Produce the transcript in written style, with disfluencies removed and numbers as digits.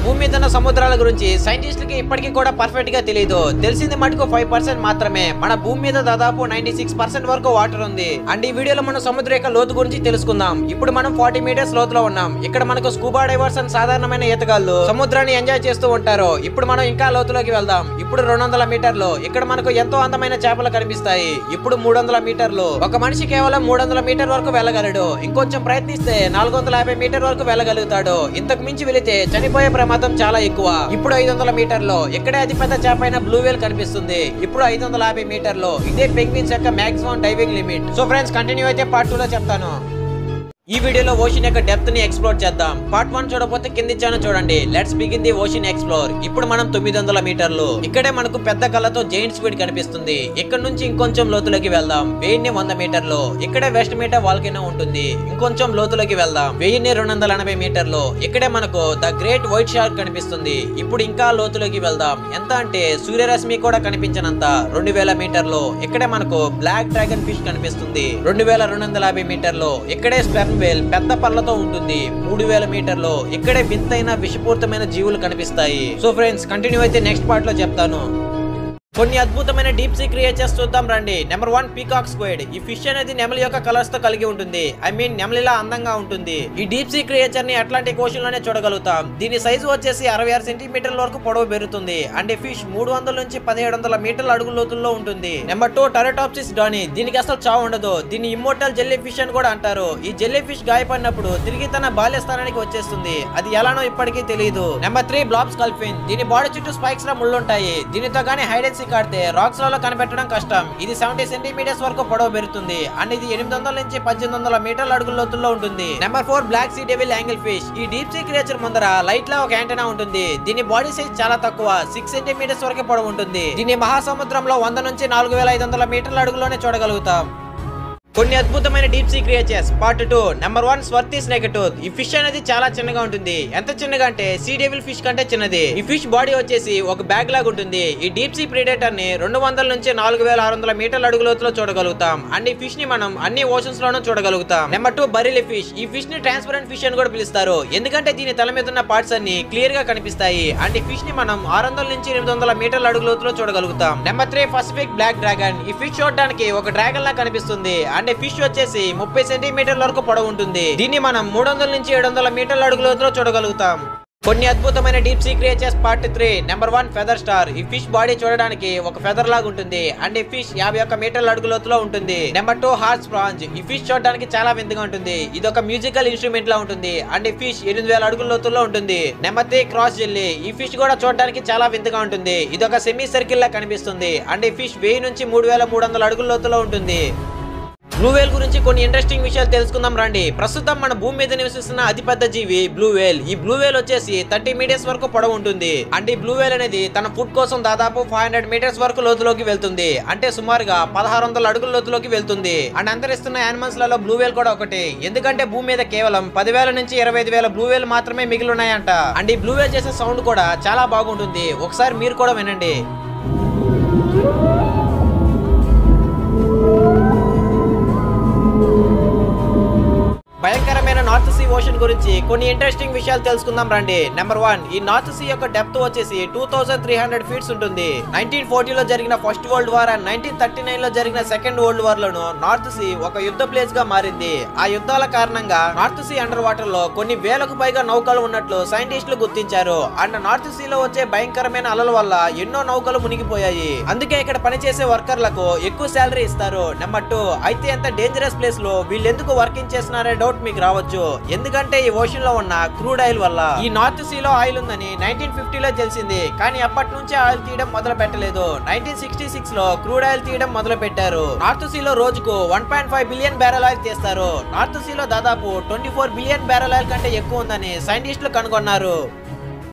భూమి మీద ఉన్న సముద్రాల గురించి సైంటిస్టులకి ఇప్పటికీ కూడా పర్ఫెక్ట్ గా తెలియదు. తెలిసింది మటుకు 5% మాత్రమే. మన భూమి మీద దాదాపు 96% వరకు వాటర్ ఉంది. అండ్ ఈ వీడియోలో మనం సముద్ర యొక్క లోతు గురించి తెలుసుకుందాం. ఇప్పుడు మనం 40 మీటర్స్ లోతులో ఉన్నాం. ఇక్కడ మనకు స్కూబా డైవర్స్ అండ్ సాధారణమైన ఈతగాళ్ళు సముద్రాన్ని ఎంజాయ్ చేస్తూ ఉంటారు. ఇప్పుడు మనం ఇంకా లోతులోకి వెళ్దాం. ఇప్పుడు 200 మీటర్లు. ఇక్కడ మనకు ఎంతో అందమైన చేపలు కనిపిస్తాయి. ఇప్పుడు 300 మీటర్లు. ఒక మనిషి కేవలం 300 మీటర్ వరకు వెళ్ళగలడు. ఇంకొంచెం ప్రయత్నిస్తే 450 మీటర్ వరకు వెళ్ళగలుగుతాడు. ఇంతకు మించి వెళితే చనిపోయే ప్రమాదం చాలా ఎక్కువ. ఇప్పుడు 500 మీటర్లు. ఇక్కడే అతిపెద్ద చేప అయిన బ్లూ వేల్ కనిపిస్తుంది. ఇప్పుడు 550 మీటర్లు. ఇదే పెంగ్విన్స్ యొక్క maximum diving limit. So friends, continue అయితే పార్ట్ 2 లో చెప్తాను. ఈ వీడియోలో ఓషన్ యొక్క డెప్త్ ని ఎక్స్ప్లోర్ చేద్దాం. పార్ట్ 1 చూడకపోతే కింది ఇచ్చాను చూడండి. Let's begin the ocean explore. ఇప్పుడు మనం 900 మీటర్లు. ఇక్కడే మనకు పెద్ద కళ్ళతో జైంట్ స్క్విడ్ కనిపిస్తుంది. ఇక్కడ నుంచి ఇంకొంచెం లోతులోకి వెళ్దాం. 1000 మీటర్లు. ఇక్కడే వెస్ట్ మీటర్ వాల్కెనో ఉంటుంది. ఇంకొంచెం లోతులోకి వెళ్దాం. 1280 మీటర్లు. ఇక్కడే మనకు ద గ్రేట్ వైట్ షార్క్ కనిపిస్తుంది. ఇప్పుడు ఇంకా లోతులోకి వెళ్దాం. ఎంత అంటే సూర్యరశ్మి కూడా కనిపించనంత. 2000 మీటర్లు. ఇక్కడే మనకు బ్లాక్ డ్రాగన్ ఫిష్ కనిపిస్తుంది. 2250 మీటర్లు. ఇక్కడే స్పెర్మ్ వేల్ పెద్ద పళ్ళతో ఉంటుంది. 3000 మీటర్లు. ఇక్కడే వింతైన విషపూరితమైన జీవులు కనిపిస్తాయి. సో ఫ్రెండ్స్, కంటిన్యూ అయితే నెక్స్ట్ పార్ట్ లో చెప్తాను. కొన్ని అద్భుతమైన డీప్ సీ క్రియేచర్స్ చూద్దాం రండి. Number 1, peacock squid. ఈ ఫిష్ అనేది నెమలి యొక్క కలర్స్ తో కలిగి ఉంటుంది. ఐ మీన్ నెమలిలా అందంగా ఉంటుంది. ఈ డీప్ సీ క్రియేచర్ ని అట్లాంటిక్ ఓషన్ లోనే చూడగలుగుతాం. దీని సైజు వచ్చేసి 66 సెంటీమీటర్ల వరకు పొడవు పెరుగుతుంది. అండ్ ఈ ఫిష్ 300 నుంచి 1700 మీటర్ల అడుగు లోతుల్లో ఉంటుంది. నెంబర్ 2, టెరటాప్సిస్ డానీ. దీనికి అసలు చావు ఉండదు. దీన్ని ఇమ్మోర్టల్ జెల్లీ ఫిష్ అని కూడా అంటారు. ఈ జెల్లీ ఫిష్ గాయపడినప్పుడు తిరిగి తన బాల్య స్థానానికి వచ్చేస్తుంది. అది ఎలానో ఇప్పటికీ తెలియదు. Number 3, blob sculpin. దీని బాడీ చుట్టూ స్పైక్స్ లా ముళ్ళుంటాయి. దీనితో గానీ హైడ్ అండ్ సీక్ ఆడితే రాక్స్ లలో కనిపెట్టడం కష్టం. ఇది 70 సెంటీమీటర్స్ వరకు పొడవు పెరుగుతుంది. అండ్ ఇది 800 నుంచి 1800 మీటర్ల అడుగుల లోతుల్లో ఉంటుంది. Number 4, black sea devil angle fish. ఈ డీప్ సీ క్రియేచర్ ముందర లైట్ లా ఒక యాంటెనా ఉంటుంది. దీని బాడీ సైజ్ చాలా తక్కువ, 6 సెంటీమీటర్స్ వరకు పొడవు ఉంటుంది. దీన్ని మహాసముద్రంలో 100 నుంచి 4500 మీటర్ల అడుగులోనే చూడగలుగుతాం. కొన్ని అద్భుతమైన deep sea creatures part 2. Number 1, swarthy snake tooth. ఈ ఫిష్ అనేది చాలా చిన్నగా ఉంటుంది. ఎంత చిన్నగా అంటే సీ డెవిల్ ఫిష్ కంటే చిన్నది. ఈ ఫిష్ బాడీ వచ్చేసి ఒక బ్యాగ్ లాగా ఉంటుంది. ఈ డీప్ సీ ప్రిడేటర్ ని 200 నుంచి 4600 మీటర్ల అడుగు లోతులో చూడగలుగుతాం. అండ్ ఈ ఫిష్ ని మనం అన్ని ఓషన్స్ లోనూ చూడగలుగుతాం. Number 2, barreleye fish. ఈ ఫిష్ ని ట్రాన్స్పరెంట్ ఫిష్ అని కూడా పిలుస్తారు. ఎందుకంటే దీని తల మీద ఉన్న పార్ట్స్ అన్ని క్లియర్ గా కనిపిస్తాయి. అండ్ ఈ ఫిష్ ని మనం 600 నుంచి 800 మీటర్ల అడుగు లోతులో చూడగలుగుతాం. Number 3, Pacific black dragon. ఈ ఫిష్ చూడడానికి ఒక డ్రాగన్ లా కనిపిస్తుంది. అండ్ ఫిష్ వచ్చేసి 30 సెంటీమీటర్ల వరకు పొడవు ఉంటుంది. దీన్ని మనం 300 నుంచి 700 మీటర్ల అడుగు లోతులో చూడగలుగుతాం. కొన్ని అద్భుతమైన deep sea creatures part 3. Number 1, feather star. ఈ ఫిష్ బాడీ చూడడానికి ఒక ఫెదర్ లాగా ఉంటుంది. అండ్ ఈ ఫిష్ 51 మీటర్ల అడుగు లోతులో ఉంటుంది. నెంబర్ 2, హార్స్ ప్రాంజ్. ఈ ఫిష్ చూడడానికి చాలా వింతగా ఉంటుంది. ఇది ఒక మ్యూజికల్ ఇన్స్ట్రుమెంట్ లా ఉంటుంది. అండ్ ఈ ఫిష్ 8000 అడుగుల లోతుల్లో ఉంటుంది. Number 3, cross jelly. ఈ ఫిష్ కూడా చూడడానికి చాలా వింతగా ఉంటుంది. ఇది ఒక సెమీ సర్కిల్ లా కనిపిస్తుంది. అండ్ ఈ ఫిష్ 1000 నుంచి 3300 అడుగుల లోతులో ఉంటుంది. బ్లూ వేల్ గురించి కొన్ని ఇంట్రెస్టింగ్ విషయాలు తెలుసుకుందాం రండి. ప్రస్తుతం మన భూమి మీద నివసిస్తున్న అతిపెద్ద జీవి బ్లూ వేల్. ఈ బ్లూ వేల్ వచ్చేసి 30 మీటర్స్ వరకు పొడవు ఉంటుంది. అంటే ఈ బ్లూ వేల్ అనేది తన ఫుడ్ కోసం దాదాపు 500 మీటర్స్ వరకు లోతులోకి వెళ్తుంది. అంటే సుమారుగా 1600 అడుగుల లోతులోకి వెళ్తుంది. అండ్ అంతరిస్తున్న యానిమల్స్ లలో బ్లూ వేల్ కూడా ఒకటి. ఎందుకంటే భూమి మీద కేవలం 10,000 నుంచి 25,000 బ్లూ వేల్ మాత్రమే మిగిలి ఉన్నాయంట. అండ్ ఈ బ్లూ వేల్ చేసే సౌండ్ కూడా చాలా బాగుంటుంది. ఒకసారి మీరు కూడా వినండి. భయంకరమైన నార్త్ సీ ఓషన్ గురించి కొన్ని ఇంట్రెస్టింగ్ విషయాలు తెలుసుకుందాం రండి. నెంబర్ 1, ఈ నార్త్ సీ యొక్క డెప్త్ వచ్చేసి 2300 ఫీట్స్ ఉంటుంది. 1940 లో జరిగిన ఫస్ట్ వరల్డ్ వార్ అండ్ 1939 లో జరిగిన సెకండ్ వరల్డ్ వార్ లోను నార్త్ సీ ఒక యుద్ధ ప్లేస్ గా మారింది. ఆ యుద్ధాల కారణంగా నార్త్ సీ అండర్ వాటర్ లో కొన్ని వేలకు పైగా నౌకలు ఉన్నట్లు సైంటిస్టులు గుర్తించారు. అండ్ నార్త్ సీ లో వచ్చే భయంకరమైన అలల వల్ల ఎన్నో నౌకలు మునిగిపోయాయి. అందుకే ఇక్కడ పనిచేసే వర్కర్లకు ఎక్కువ శాలరీ ఇస్తారు. నెంబర్ 2, అయితే ఎంత డేంజరస్ ప్లేస్ లో వీళ్ళు ఎందుకు వర్కింగ్ చేస్తున్నారనే డౌట్ మీకు రావచ్చు. ఎందుకంటే ఈ ఓషన్ లో ఉన్న క్రూడ్ ఆయిల్ వల్ల. ఈ నార్త్ సీ లో ఆయిల్ ఉందని 1950 లో తెలిసింది. కానీ అప్పటి నుంచి ఆయిల్ తీయడం మొదలు పెట్టలేదు. 1966 లో క్రూడ్ ఆయిల్ తీయడం మొదలు పెట్టారు. నార్త్ సీ లో రోజుకు 1.5 బిలియన్ బ్యారెల్ ఆయిల్ తీస్తారు. నార్త్ సీ లో దాదాపు 24 బిలియన్ బ్యారెల్ ఆయిల్ కంటే ఎక్కువ ఉందని సైంటిస్టులు కనుగొన్నారు.